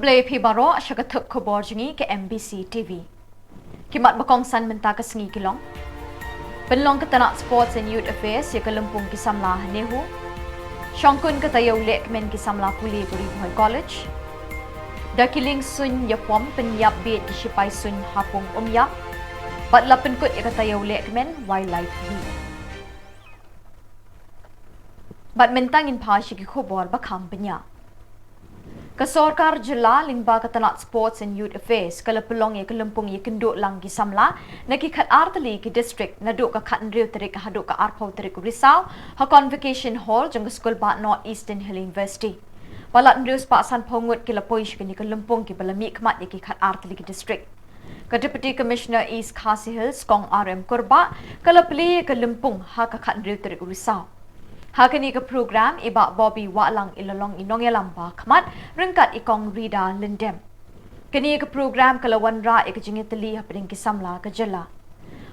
Keblai pi baro syagatuk Khubor jengi ke MBCTv. Kimat bakong san menta ke sengi kilong. Penlong ke tanak Sports and Youth Affairs ya ke lempung ki samla nehu. Syongkun ke tayau lek men ki samla puli ke Risaw College. Da kiling sun ya pom penyap bit ki sipai sun hapung umyak. Bat la penkut ya ke tayau lek men wildlife week. Bat mentangin pa syagi Khubor bakam penyak. Kesorkar Jylla lingba ke tanak Sports and Youth Affairs kala pelong ye ke lempung ye kenduk lang ki samla naki khat artali ki district naduk ka khat nriu terik haduk ka arpau terik Risaw ha convocation hall jang school ba North Eastern Hill University balat nriu spa san pongut ki lapoish ki ni ke lempung ki balami kmat ye ki khat artali ki district ka Deputy Commissioner East Khasi Hills kong RM Kurba kala peli ke lempung ha ka khat nriu terik Risaw. Hakani ke program iba Bobby Walang ilalong inong yalamba khamat rengkat ikong Rida Lindem. Kani ke program kalawan ra ikajingi teli hapeding kisamla ke Jylla.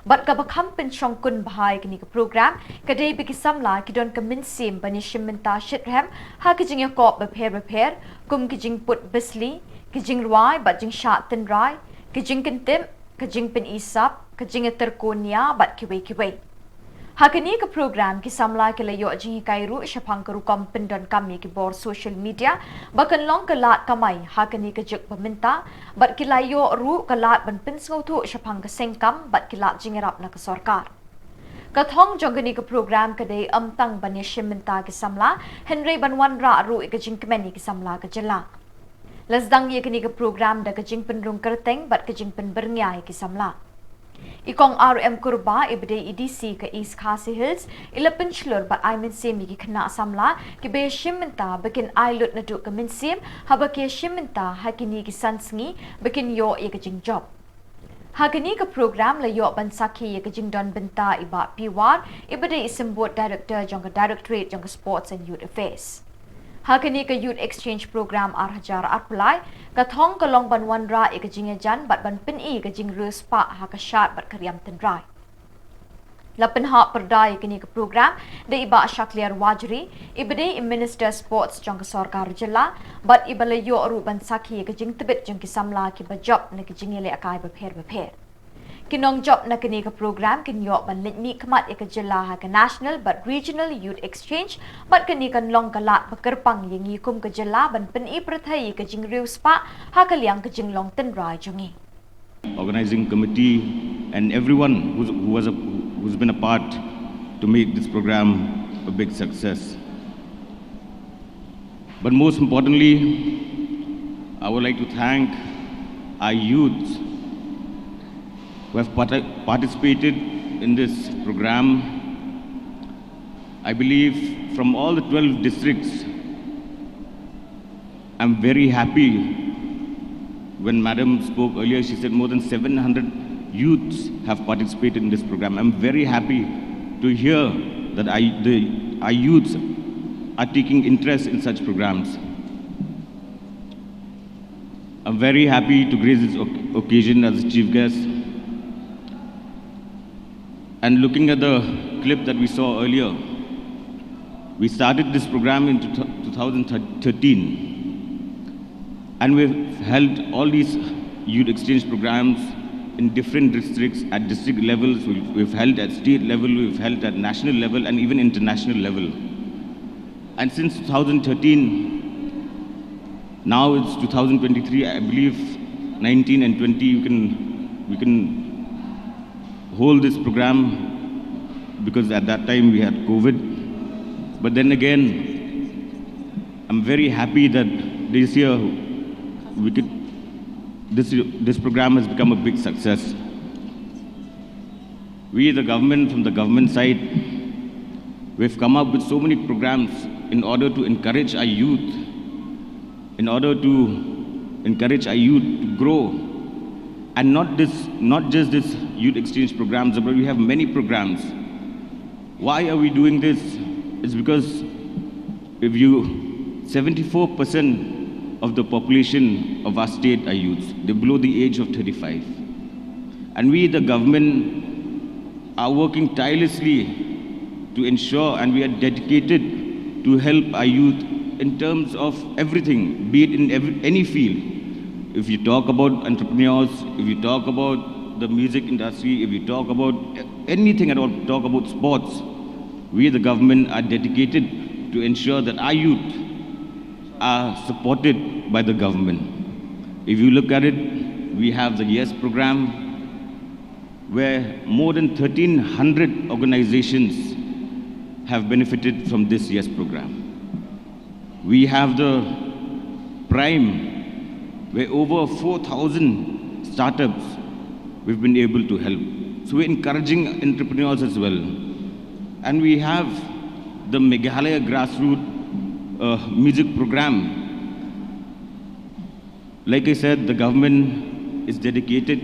Bat ka bakham pen syongkun bahai kani ke program kadai bi kisamla kidon ke minsim bani shimenta shitrem ha kijing kop beper kum kijing put besli kijing ruai bat jing shat ten rai kijing kentim kijing pen isap kijing terkonia bat kiwe. Hakani ke program ki samla ke layo jingi kairu syapang ke rukam pendon kami ki bor social media bakan long ke lat kamai hakani ke juk peminta bat ki layo ru ke lat ban pinsngau tu syapang ke sengkam bat ki lat jingerap na ke sorkar. Kathong jongani ke program ke dei amtang ban yeshimenta ki samla Henry banwan ra ru ke jing kemeni ki samla ke Jylla. Lasdang ye kini ke program da ke jing penrung kerteng bat ke jing pen berngiai ki samla. Ikong RM Kurba ibadai EDC ke East Khasi Hills ila penchlur bat ai minsim ki kena samla ki be shimenta bikin ai lut na duk ke minsim haba ke shimenta hakini ki sansngi bikin yo ye ke jing job. Hakini ke program la yo ban sakhi ye ke jing don benta iba piwar ibadai isembut director jong ke directorate jong ke Sports and Youth Affairs. Hakini ke Youth Exchange Program Arhajar Arpulai kathong kalong ban wanra e ke jingejan bat ban peni ke jing ruspa ha ka shat bat kariam tendrai. Lapen ha perdai kini ke program de iba Shakliar Wajri ibade Minister Sports jong ke Sorkar Jylla bat ibala yo ru ban sakhi ke jing tebet jong ki samla ki bajop ne ke jingele akai beper. Kinong job na kini ke program kinyo ban litni kmat ke Jylla ha ke national but regional youth exchange bat kini kan long kalat pekerpang yengi kum ke Jylla ban pen i prathai ke jing riu spa ha ke liang ke jing long ten rai jongi. Organizing committee and everyone who's been a part to make this program a big success. But most importantly, I would like to thank our youth who have participated in this program. I believe from all the 12 districts, I'm very happy. When Madam spoke earlier, she said more than 700 youths have participated in this program. I'm very happy to hear that our youths are taking interest in such programs. I'm very happy to grace this occasion as a chief guest. And looking at the clip that we saw earlier, we started this program in 2013. And we've held all these youth exchange programs in different districts at district levels. We've held at state level, we've held at national level, and even international level. And since 2013, now it's 2023, I believe 19 and 20, we can hold this program because at that time we had COVID. But then again, I'm very happy that this year this program has become a big success. We, the government, from the government side, we've come up with so many programs in order to encourage our youth, to grow. And not just this youth exchange programs, but we have many programs. Why are we doing this? It's because 74% of the population of our state are youths. They're below the age of 35. And we, the government, are working tirelessly to ensure, and we are dedicated to help our youth in terms of everything, be it in any field. if you talk about entrepreneurs, if you talk about the music industry, if you talk about anything at all, talk about sports, we the government are dedicated to ensure that our youth are supported by the government. If you look at it, we have the YES program, where more than 1,300 organizations have benefited from this YES program. We have the Prime, where over 4,000 startups we've been able to help. So we're encouraging entrepreneurs as well. And we have the Meghalaya grassroots music program. Like I said, the government is dedicated,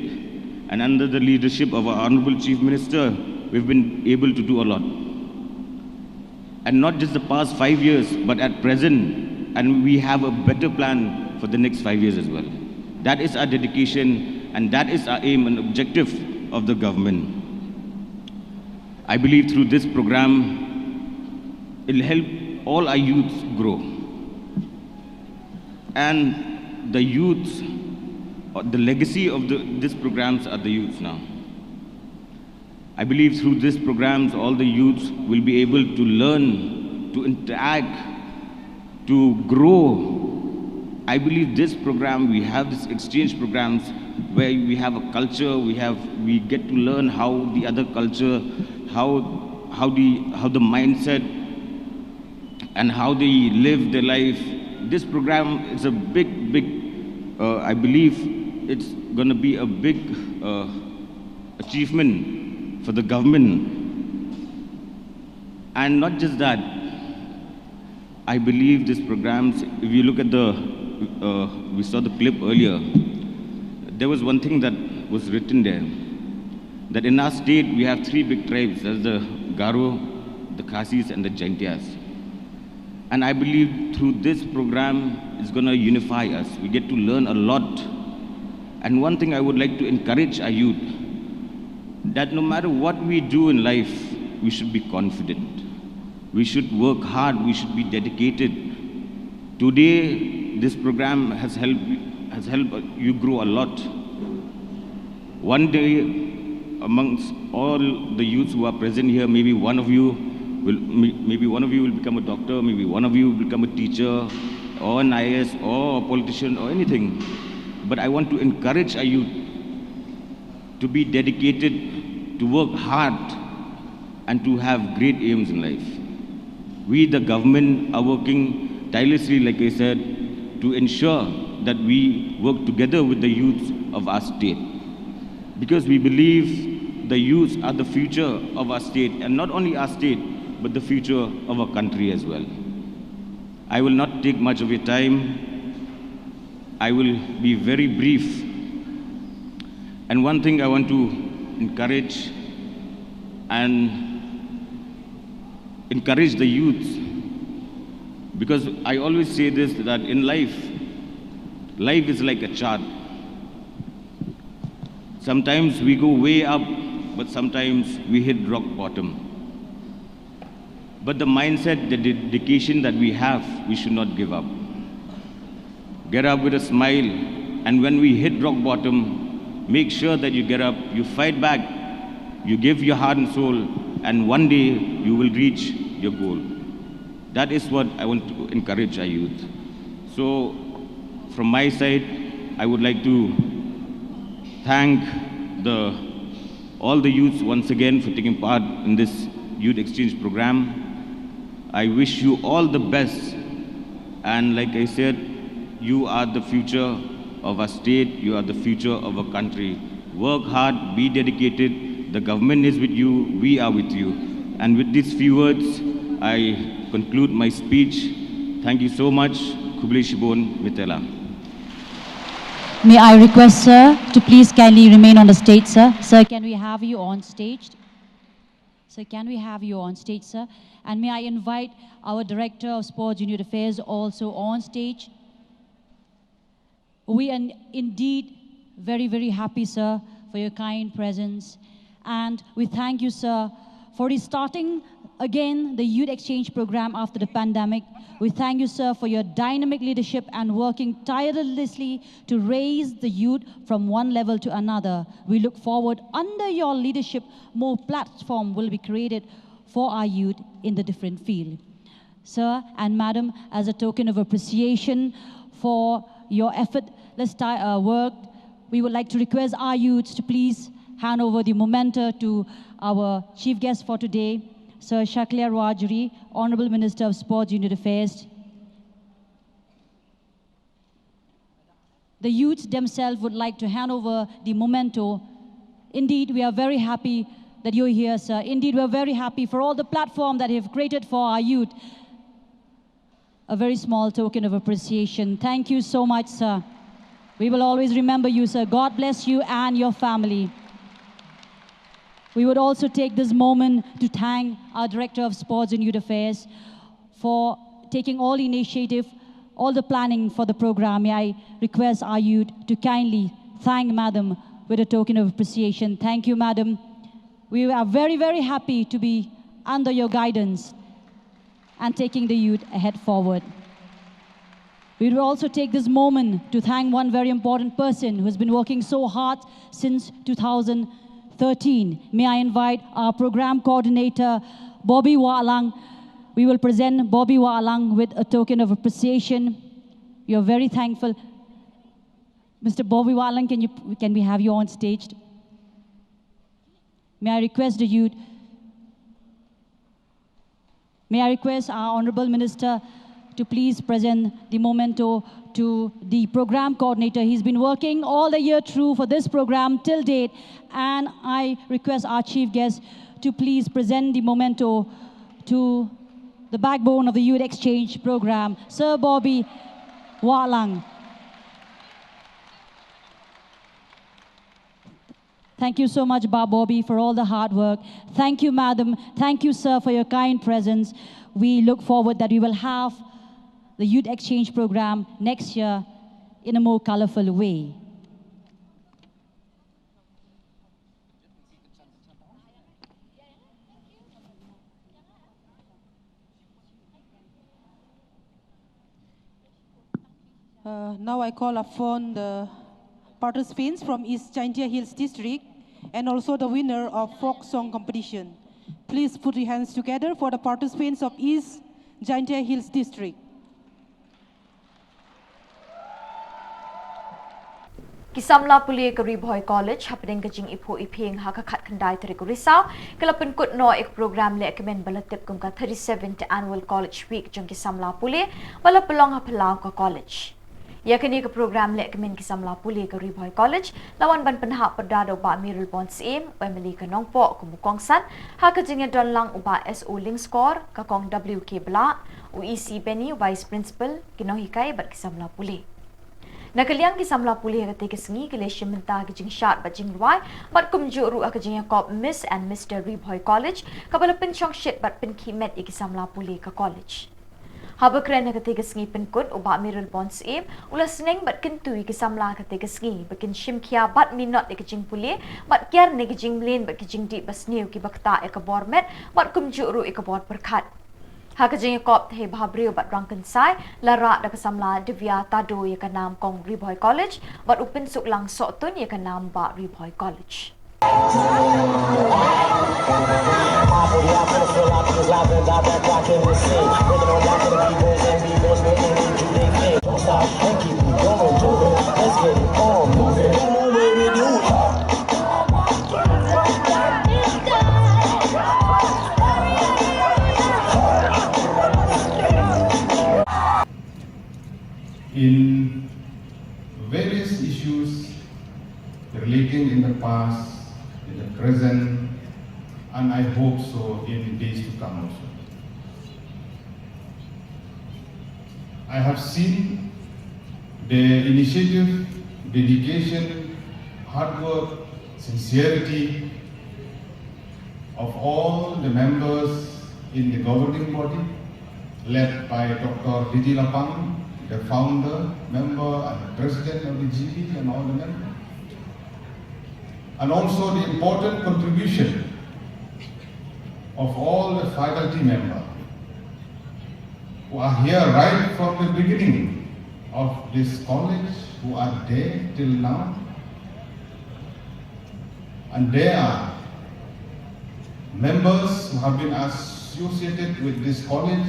and under the leadership of our Honorable Chief Minister, we've been able to do a lot. And not just the past 5 years, but at present, and we have a better plan for the next 5 years as well. That is our dedication, and that is our aim and objective of the government. I believe through this program, it'll help all our youths grow. And the youths, the legacy of these programs are the youths now. I believe through these programs, all the youths will be able to learn, to interact, to grow. I believe this program, we have this exchange programs where we have a culture, we get to learn how the other culture, how the mindset and how they live their life. This program is a big, I believe it's going to be a big achievement for the government. And not just that, I believe these programs, if you look at we saw the clip earlier, there was one thing that was written there, that in our state we have 3 big tribes, that's the Garo, the Khasis and the Jaintias. And I believe through this program, it's going to unify us. We get to learn a lot. And one thing I would like to encourage our youth, that no matter what we do in life, we should be confident. We should work hard, we should be dedicated. Today, this program has helped you grow a lot. One day, amongst all the youths who are present here, maybe one of you will become a doctor, maybe one of you will become a teacher, or an IAS, or a politician, or anything. But I want to encourage our youth to be dedicated, to work hard, and to have great aims in life. We, the government, are working tirelessly, like I said, to ensure that we work together with the youths of our state. Because we believe the youths are the future of our state, and not only our state, but the future of our country as well. I will not take much of your time. I will be very brief. And one thing I want to encourage the youths, because I always say this, that in life is like a chart. Sometimes we go way up, but sometimes we hit rock bottom. But the mindset, the dedication that we have, we should not give up. Get up with a smile, and when we hit rock bottom, make sure that you get up, you fight back, you give your heart and soul, and one day you will reach your goal. That is what I want to encourage our youth. So, from my side, I would like to thank all the youths once again for taking part in this youth exchange program. I wish you all the best, and like I said, you are the future of our state, you are the future of our country. Work hard, be dedicated, the government is with you, we are with you. And with these few words, I conclude my speech. Thank you so much. Khubor Mitela. May I request, sir, to please kindly remain on the stage, sir. Sir, can we have you on stage? Sir, can we have you on stage, sir? And may I invite our Director of Sports and Youth Affairs also on stage? We are indeed very, very happy, sir, for your kind presence. And we thank you, sir, for restarting again the youth exchange program after the pandemic. We thank you, sir, for your dynamic leadership and working tirelessly to raise the youth from one level to another. We look forward, under your leadership, more platform will be created for our youth in the different field. Sir and madam, as a token of appreciation for your effort, let's start work. We would like to request our youths to please hand over the memento to our chief guest for today, Sir Shaklia Rajuri, Honorable Minister of Sports and Youth Affairs. The youths themselves would like to hand over the memento. Indeed, we are very happy that you're here, sir. Indeed, we're very happy for all the platform that you've created for our youth. A very small token of appreciation. Thank you so much, sir. We will always remember you, sir. God bless you and your family. We would also take this moment to thank our Director of Sports and Youth Affairs for taking all initiative, all the planning for the program. May I request our youth to kindly thank Madam with a token of appreciation. Thank you, Madam. We are very, very happy to be under your guidance and taking the youth ahead forward. We will also take this moment to thank one very important person who has been working so hard since 2013. May I invite our program coordinator, Bobby Waalang. We will present Bobby Waalang with a token of appreciation. We are very thankful. Mr. Bobby Waalang, can we have you on stage? May I request the youth. May I request our Honorable Minister to please present the memento to the program coordinator. He's been working all the year through for this program till date. And I request our chief guest to please present the memento to the backbone of the Youth Exchange program, Sir Bobby Waalang. Thank you so much, Bobby, for all the hard work. Thank you, madam. Thank you, sir, for your kind presence. We look forward that we will have the Youth Exchange program next year in a more colorful way. Now I call upon the participants from East Jaintia Hills District and also the winner of folk song competition. Please put your hands together for the participants of East Jaintia Hills District. Kisamla Pulia Risaw College happening kajing ipo iping hakakat kandai tarik Risaw kalapun kut no ek program le kemen balatip kung ka 37th annual college week jong Kisamla Pulia wala pelong hapelau ka college. Yakini ke program le kemen Kisamla Pulia ke Risaw College lawan ban penhak perdado ba Mirul Bonds Aim Emily ke nongpo kumukongsan hakajing don lang uba SO link score ka kong WK bla UEC Benny vice principal kinohikai bat Kisamla Pulia. Nakaliang Kisamla Pulia ketika sengi kelesya mentah kejing syat bajing luai bat kumjuk ruah kejing yakop Miss and Mr. Risaw College kabala penchong shit bat penkimet Kisamla Pulia ke college. Haba keren ketika sengi penkut ubah Mirul Bonds Aim ulah seneng bat kentui Kisamla ketika sengi bakin shimkia bat minot kejing Pulia bat kiar ne kejing mlin bat kejing di basniu ki bakta bormet bat kumjuk ruah bor berkat. Hakajing kop the bhabriu bat rangkan sai lara da Kisamla Divya Tado ya kanam kong Risaw College bat upin suk lang sotun ya kanam ba Risaw College. In various issues relating in the past, in the present, and I hope so in the days to come also. I have seen the initiative, dedication, hard work, sincerity of all the members in the governing body, led by Dr. Jylla, the founder, member, and the president of the GB, and all the members. And also the important contribution of all the faculty members who are here right from the beginning of this college, who are there till now. And there are members who have been associated with this college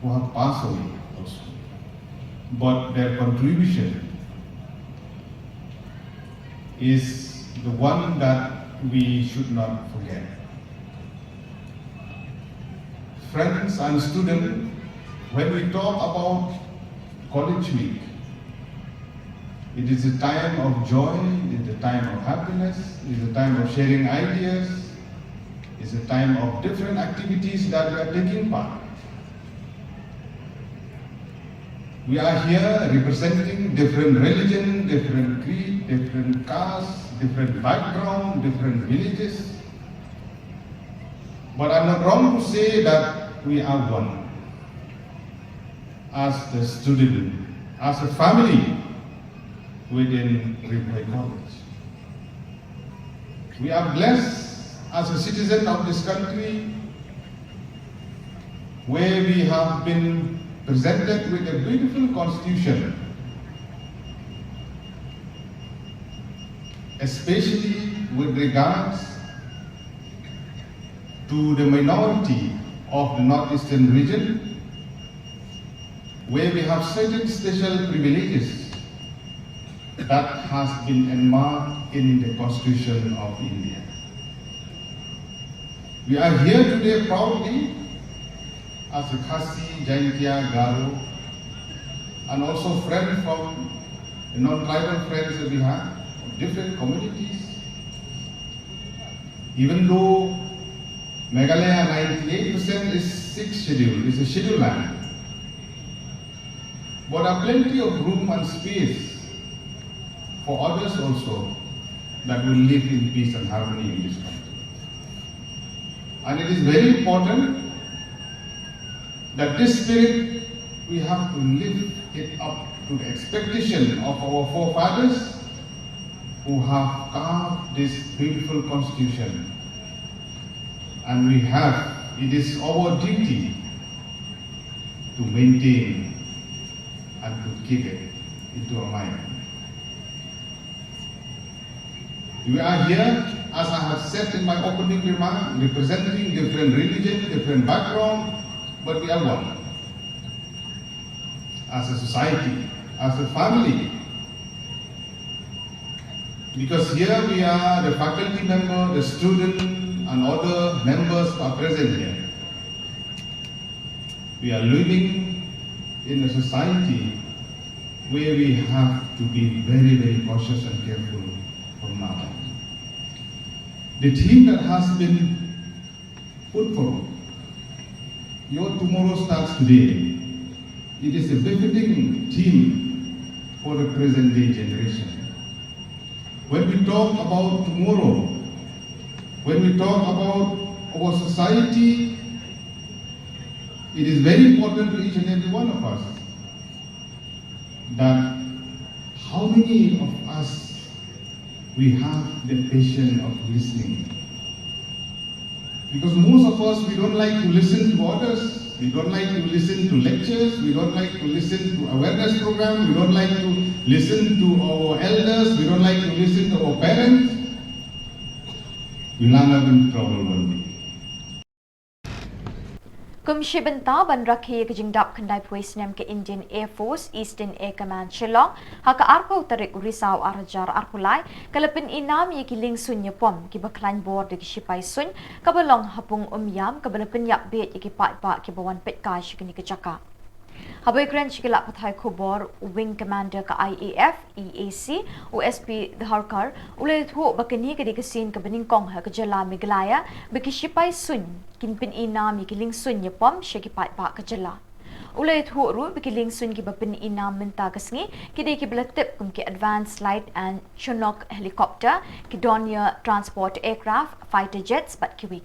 who have passed away also. But their contribution is the one that we should not forget. Friends and students, when we talk about College Week, it is a time of joy, it is a time of happiness, it is a time of sharing ideas, it is a time of different activities that we are taking part. We are here representing different religion, different creed, different caste, different background, different villages. But I'm not wrong to say that we are one. As the student, as a family within Risaw College. We are blessed as a citizen of this country where we have been presented with a beautiful constitution, especially with regards to the minority of the northeastern region, where we have certain special privileges that has been enmarked in the Constitution of India. We are here today proudly as a Khasi, Jaintia, Garo, and also friends from the non-tribal friends that we have, of different communities. Even though Meghalaya 98% is 6th schedule, is a scheduled land, but there are plenty of room and space for others also that will live in peace and harmony in this country. And it is very important that this spirit, we have to lift it up to the expectation of our forefathers who have carved this beautiful constitution. And it is our duty to maintain and to keep it into our mind. We are here, as I have said in my opening remark, representing different religion, different background, but we are one. As a society, as a family. Because here we are, the faculty member, the student, and other members are present here. We are living in a society where we have to be very, very cautious and careful from now on. The theme that has been put forward, your tomorrow starts today. It is a befitting theme for the present day generation. When we talk about tomorrow, when we talk about our society, it is very important to each and every one of us that how many of us we have the patience of listening. Because most of us, we don't like to listen to others, we don't like to listen to lectures, we don't like to listen to awareness programs, we don't like to listen to our elders, we don't like to listen to our parents. We'll end up in trouble one day. Kumshibenta ban rakhi ke jingdap khandai puisnem ke Indian Air Force Eastern Air Command Shillong haka arpo tarik Risaw arajar arpulai kalapin inam ye kiling sunya pom ki baklan board ki shipai sun kabalong hapung umyam kabalapin yak bet ye ki pa ki bawan pet kai shikini ke jaka Habay Grand Shikila Pathai Khubor, Wing Commander ka IAF, EAC, OSP Dharkar, ulit ho bakani ka dikasin ka baning kong ha ka Jylla Meghalaya, bakishipay sun, kinpin inam yikiling sun yapom, shakipay pa ka Jylla. Ulit ho ru bikiling sun ki bapin inam minta kasngi, kidi ki balatip kum ki advanced light and Chinook helicopter, ki Donia transport aircraft, fighter jets, but kiwi.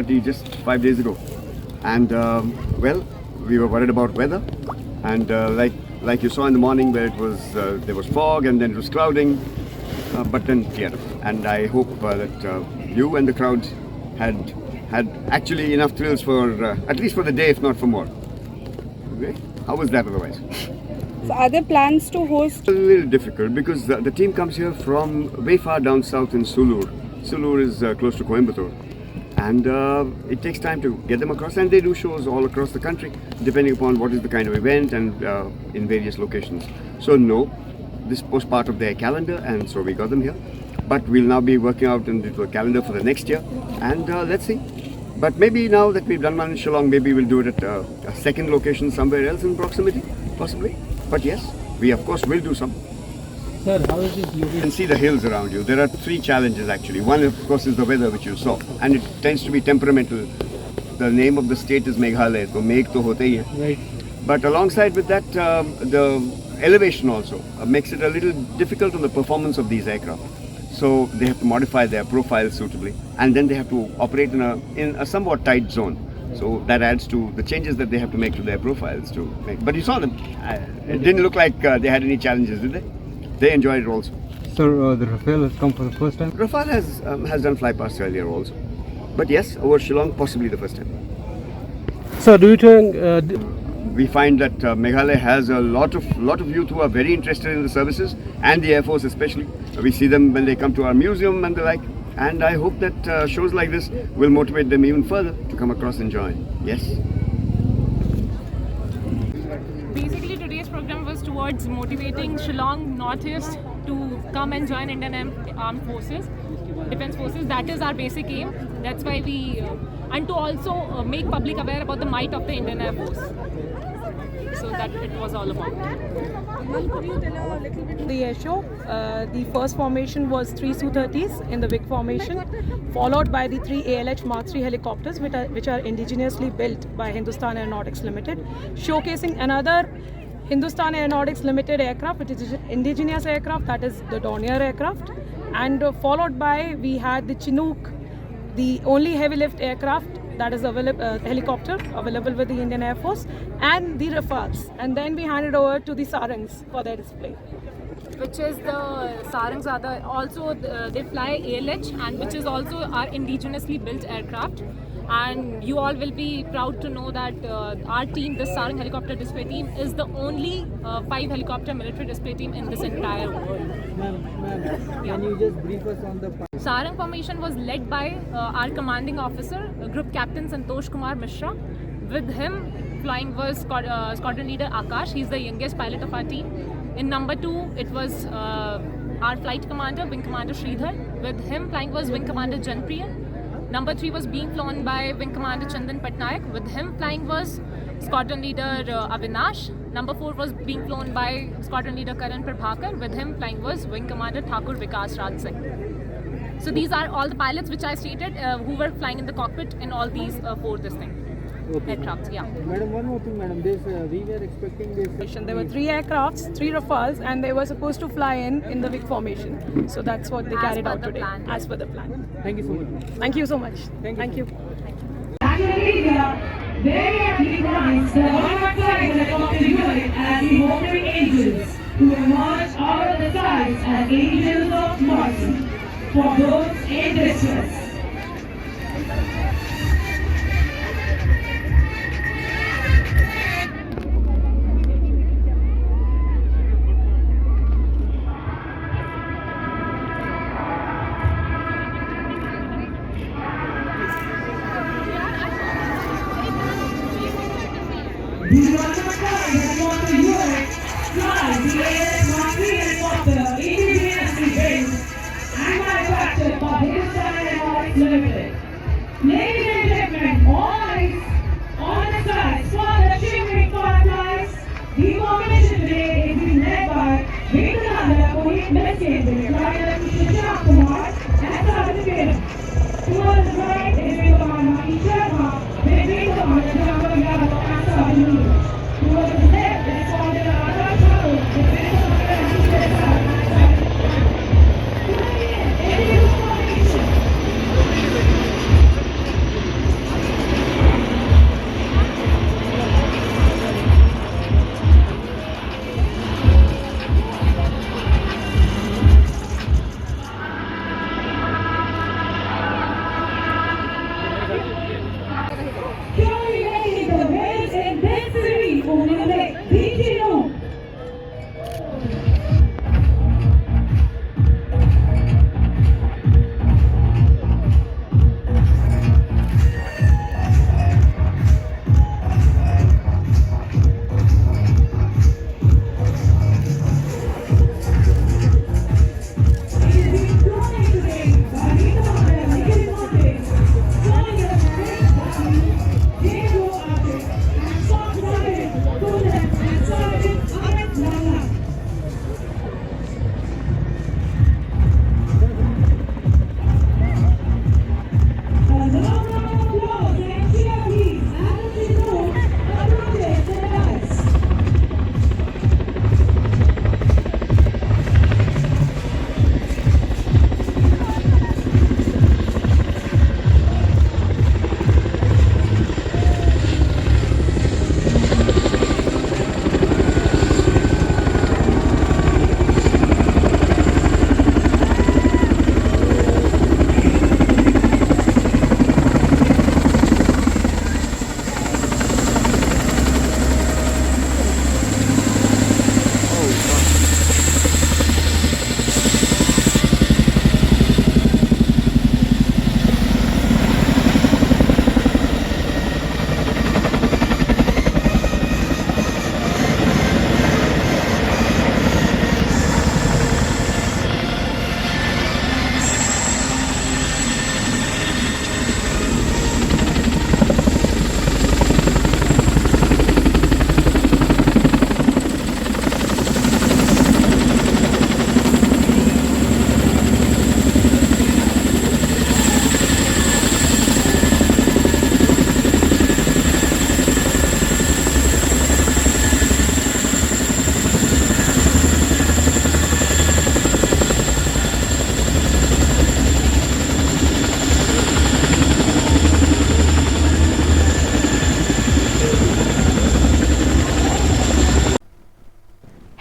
party just 5 days ago. And well, we were worried about weather, and like you saw in the morning where it was there was fog and then it was clouding, but then cleared up. And I hope that you and the crowd had actually enough thrills for at least for the day, if not for more. Okay? How was that otherwise? So are there plans to host? A little difficult because the team comes here from way far down south in Sulur. Sulur is close to Coimbatore, and it takes time to get them across, and they do shows all across the country depending upon what is the kind of event and in various locations. So no, this was part of their calendar, and so we got them here. But we'll now be working out into a calendar for the next year, and let's see. But maybe now that we've done one in Shillong, maybe we'll do it at a second location somewhere else in proximity, possibly. But yes, we of course will do some. Sir, how is this? You can see the hills around you. There are 3 challenges actually. One, of course, is the weather, which you saw, and it tends to be temperamental. The name of the state is Meghalaya, so Megh to hote hi hai. Right. But alongside with that, the elevation also makes it a little difficult on the performance of these aircraft. So they have to modify their profile suitably, and then they have to operate in a somewhat tight zone. So that adds to the changes that they have to make to their profiles to make. But you saw them. It didn't look like they had any challenges, did they? They enjoyed it also. Sir, the Rafale has come for the first time? Rafale has done flypast earlier also. But yes, over Shillong, possibly the first time. Sir, do you think... we find that Meghalaya has a lot of youth who are very interested in the services, and the Air Force especially. We see them when they come to our museum and the like. And I hope that shows like this will motivate them even further to come across and join. Yes. Basically, today's program was towards motivating Shillong Northeast to come and join Indian Armed Forces, Defence Forces. That is our basic aim. That's why we, and to also make public aware about the might of the Indian Air Force. So that it was all about. Could you tell a little bit the air show? The first formation was 3 Su-30s in the WIC formation, followed by the 3 ALH Mark III helicopters, which are indigenously built by Hindustan Aeronautics Limited, showcasing another Hindustan Aeronautics Limited aircraft, which is indigenous aircraft, that is the Dornier aircraft, and followed by we had the Chinook, the only heavy lift aircraft that is available, helicopter available with the Indian Air Force, and the Rafales. And then we handed over to the Sarangs for their display. Which is the Sarangs are also they fly ALH, and which is also our indigenously built aircraft. And you all will be proud to know that our team, the Sarang helicopter display team, is the only 5 helicopter military display team in this entire world. Can you just brief us on the... Sarang formation was led by our commanding officer, Group Captain Santosh Kumar Mishra. With him flying was squadron leader Akash. He's the youngest pilot of our team. In number 2, it was our flight commander, Wing Commander Sridhar. With him flying was Wing Commander Janpriya. Number 3 was being flown by Wing Commander Chandan Patnaik. With him flying was Squadron Leader Avinash. Number 4 was being flown by Squadron Leader Karan Prabhakar. With him flying was Wing Commander Thakur Vikas Raj Singh. So these are all the pilots which I stated who were flying in the cockpit in all these 4 aircrafts. Yeah. Madam, one more thing, madam. We were expecting this. There were 3 aircrafts, 3 Rafales, and they were supposed to fly in the WIC formation. So that's what they carried out today, as per the plan. Thank you so much. Thank you so much. Thank you. Actually, we are very happy promised the one-on-one helicopter unit as the motoring angels to emerge out of the skies as angels of mercy for those in distress. The one-on-one helicopter unit flies the ALH helicopter indigenously built and manufactured by Hindustan Aeronautics Limited. Ladies and gentlemen, all eyes on the skies for the shimmering fireflies. The formation today is being led by Wing Commander Mohit Meskin, Flight Shishak Kumar, and Sergeant Kiran. Towards the right is Wing Commander Manish Sharma, with Wing Commander Jamal Yadav and Sergeant Lee. Towards the left is Commander Akash Thakur, with Wing Commander Ashish Desai. To the end, it is formation.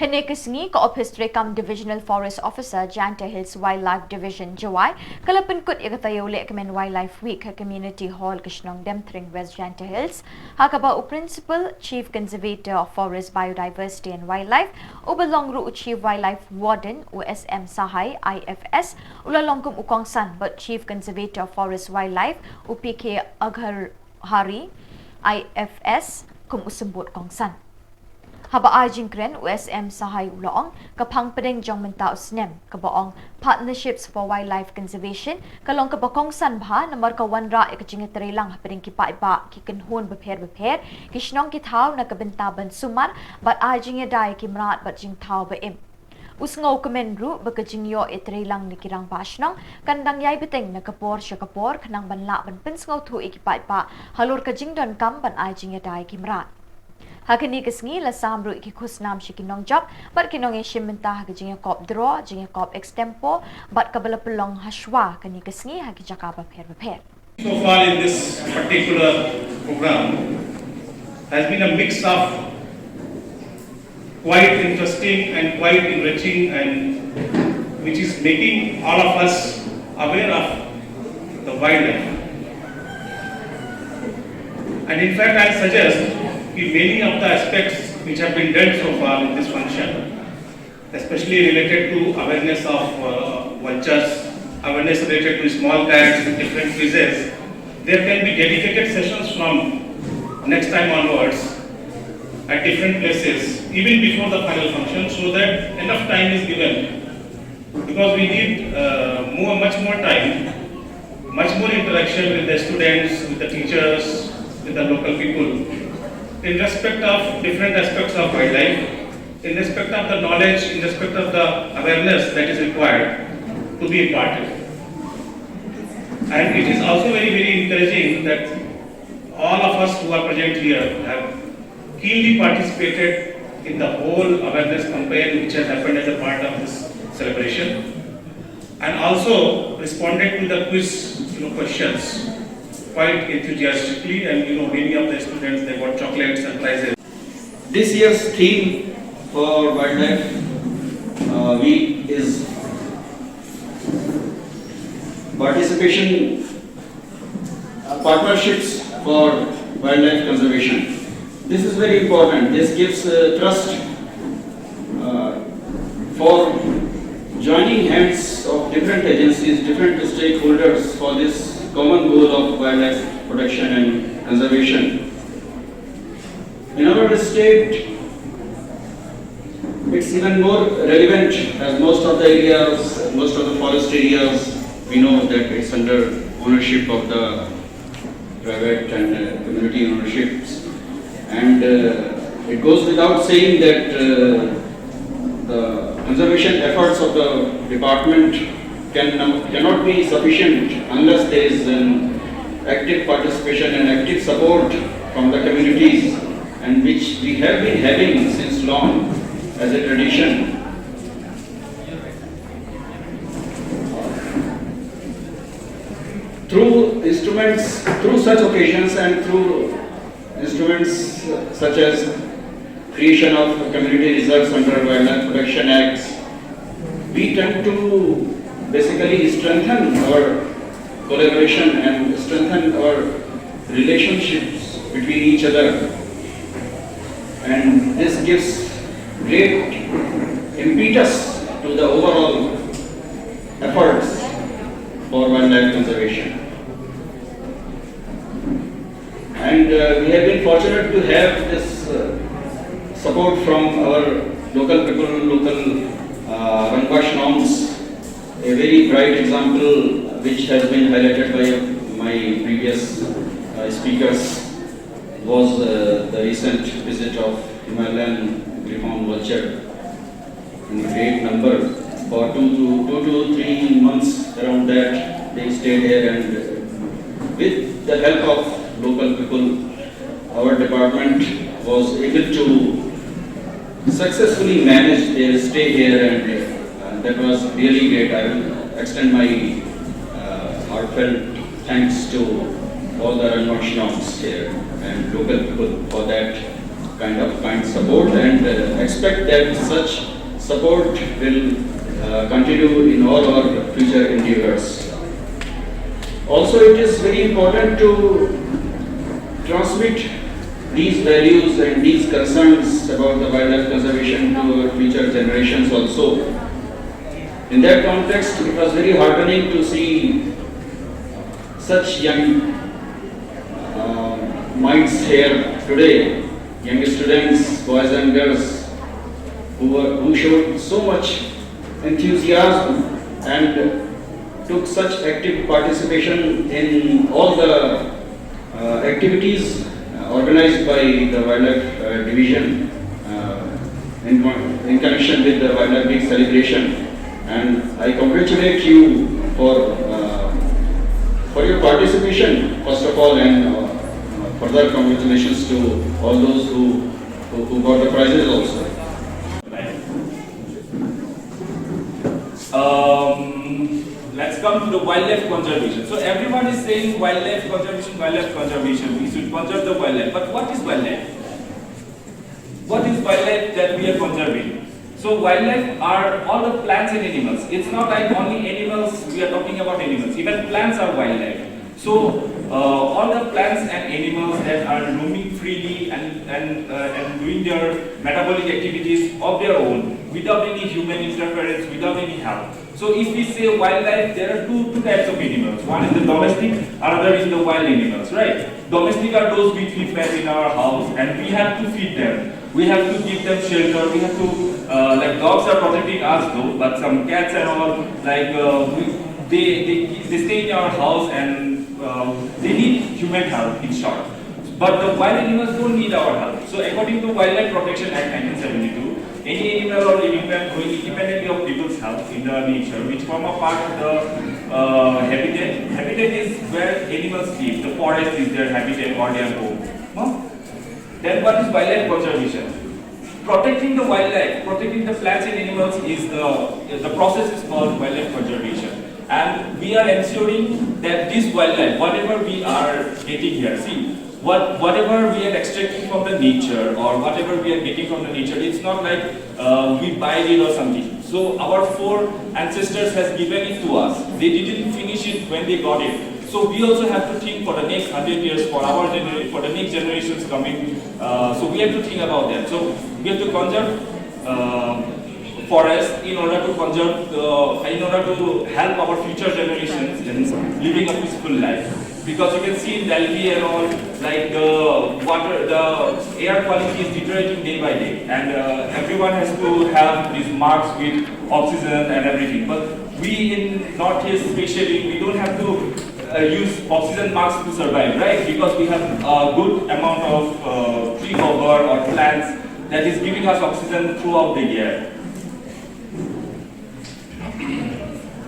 Kanekasngi ka History kam Divisional Forest Officer Janta Hills Wildlife Division Jawai kalapin kut igatayole kamen Wildlife Week ha Community Hall Kishnong Demthring West Janta Hills hakaba u Principal Chief Conservator of Forest Biodiversity and Wildlife ubalongru u Chief Wildlife Warden USM Sahai IFS ulalongkum ukongsan but Chief Conservator of Forest Wildlife UPK Aghar Hari IFS kum usembut kongsan haba ajingkren USM Sahai Ulong kapang pedeng jong menta usnem kabaong Partnerships for Wildlife Conservation kalong kabakong sanbha namar ka wanra ikajinga terelang pedeng kipa iba kikenhun beper kishnong kithaw na kabentaban sumar bat ajinga dai kimrat bat jingthaw baim usngaw kamenru bakajingyo itrelang nikirang basnong kandang yai beteng na kapor syakapor kanang banla ban pinsngaw thu ikipa iba halur kajingdon kam ban ajinga dai kimrat Hakani kasngi la samru iki khusnam shikinong job bat kinong shimenta hagijing kop draw jing kop extempo bat kabala pelong hashwa kani kasngi hagi jakaba pher. So far in this particular program has been a mix of quite interesting and quite enriching and which is making all of us aware of the wildlife. And in fact I suggest many of the aspects which have been done so far in this function, especially related to awareness of vultures, awareness related to small cats with different species, there can be dedicated sessions from next time onwards at different places, even before the final function, so that enough time is given. Because we need much more time, much more interaction with the students, with the teachers, with the local people, in respect of different aspects of wildlife, in respect of the knowledge, in respect of the awareness that is required to be imparted. And it is also very encouraging that all of us who are present here have keenly participated in the whole awareness campaign which has happened as a part of this celebration, and also responded to the quiz questions quite enthusiastically, and many of the students, they got chocolates and prizes. This year's theme for Wildlife Week is participation, partnerships for wildlife conservation. This is very important. This gives trust for joining hands of different agencies, different stakeholders for this common goal of wildlife protection and conservation. In our state, it's even more relevant as most of the areas, most of the forest areas, we know that it's under ownership of the private and community ownerships. And it goes without saying that the conservation efforts of the department cannot be sufficient unless there is an active participation and active support from the communities, and which we have been having since long as a tradition. Through such occasions and through instruments such as creation of community reserves under Wildlife Protection Acts, we tend to basically strengthen our collaboration and strengthen our relationships between each other, and this gives great impetus to the overall efforts for wildlife conservation. And we have been fortunate to have this support from our local people, local Ranvash norms. A very bright example which has been highlighted by my previous speakers was the recent visit of Himalayan griffon vulture in great number. For 2 to 3 months around that, they stayed here, and with the help of local people, our department was able to successfully manage their stay here, and that was really great. I will extend my heartfelt thanks to all the Ranvash norms here and local people for that kind support, and expect that such support will continue in all our future endeavors. Also, it is very important to transmit these values and these concerns about the wildlife conservation to our future generations also. In that context, it was very heartening to see such young minds here today, young students, boys and girls, who showed so much enthusiasm and took such active participation in all the activities organized by the Wildlife Division in connection with the Wildlife Week celebration. And I congratulate you for your participation, first of all, and further congratulations to all those who got the prizes also. Let's come to the wildlife conservation. So everyone is saying wildlife conservation, we should conserve the wildlife. But what is wildlife? What is wildlife that we are conserving? So wildlife are all the plants and animals. It's not like only animals, we are talking about animals. Even plants are wildlife. So all the plants and animals that are roaming freely and doing their metabolic activities of their own, without any human interference, without any help. So if we say wildlife, there are two types of animals. One is the domestic, another is the wild animals, right? Domestic are those which we pet in our house, and we have to feed them. We have to give them shelter. We have to, like dogs are protecting us though, but some cats and all, like they stay in our house and they need human help in short. But the wild animals don't need our help. So according to Wildlife Protection Act 1972, any animal or living plant going independently of people's help in the nature, which form a part of the habitat. Habitat is where animals live. The forest is their habitat or their home. No? Then what is wildlife conservation? Protecting the wildlife, protecting the plants and animals is the process is called wildlife conservation. And we are ensuring that this wildlife, whatever we are getting here, see, whatever we are extracting from the nature or whatever we are getting from the nature, it's not like we buy it or something. So our four ancestors has given it to us. They didn't finish it when they got it. So we also have to think for the next 100 years, for our for the next generations coming. So we have to think about that. So we have to conserve forest in order to conserve, in order to help our future generations in living a peaceful life. Because you can see in Delhi and all, like the air quality is deteriorating day by day, and everyone has to have these marks with oxygen and everything. But we in Northeast, especially, we don't have to use oxygen masks to survive, right? Because we have a good amount of tree cover or plants that is giving us oxygen throughout the year.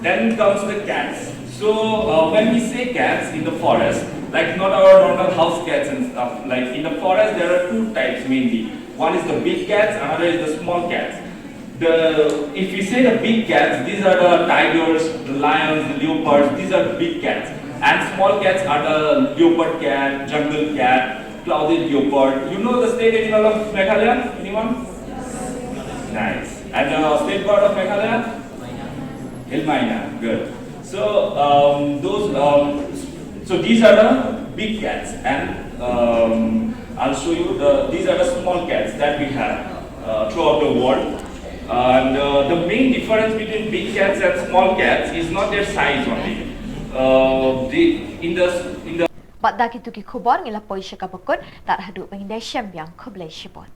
Then comes the cats. So when we say cats in the forest, like not our normal house cats and stuff, like in the forest there are two types mainly. One is the big cats, another is the small cats. If we say the big cats, these are the tigers, the lions, the leopards, these are the big cats. And small cats are the leopard cat, jungle cat, clouded leopard. You know the state animal of Meghalaya? Anyone? Nice. And the state bird of Meghalaya? Ilmaina. Good. So so these are the big cats, and I'll show you these are the small cats that we have throughout the world. And the main difference between big cats and small cats is not their size only. In the Ba't daki tuki Khubor ngila poi siya kabukod, tak haduk pangindai siyam yang kublay sipot.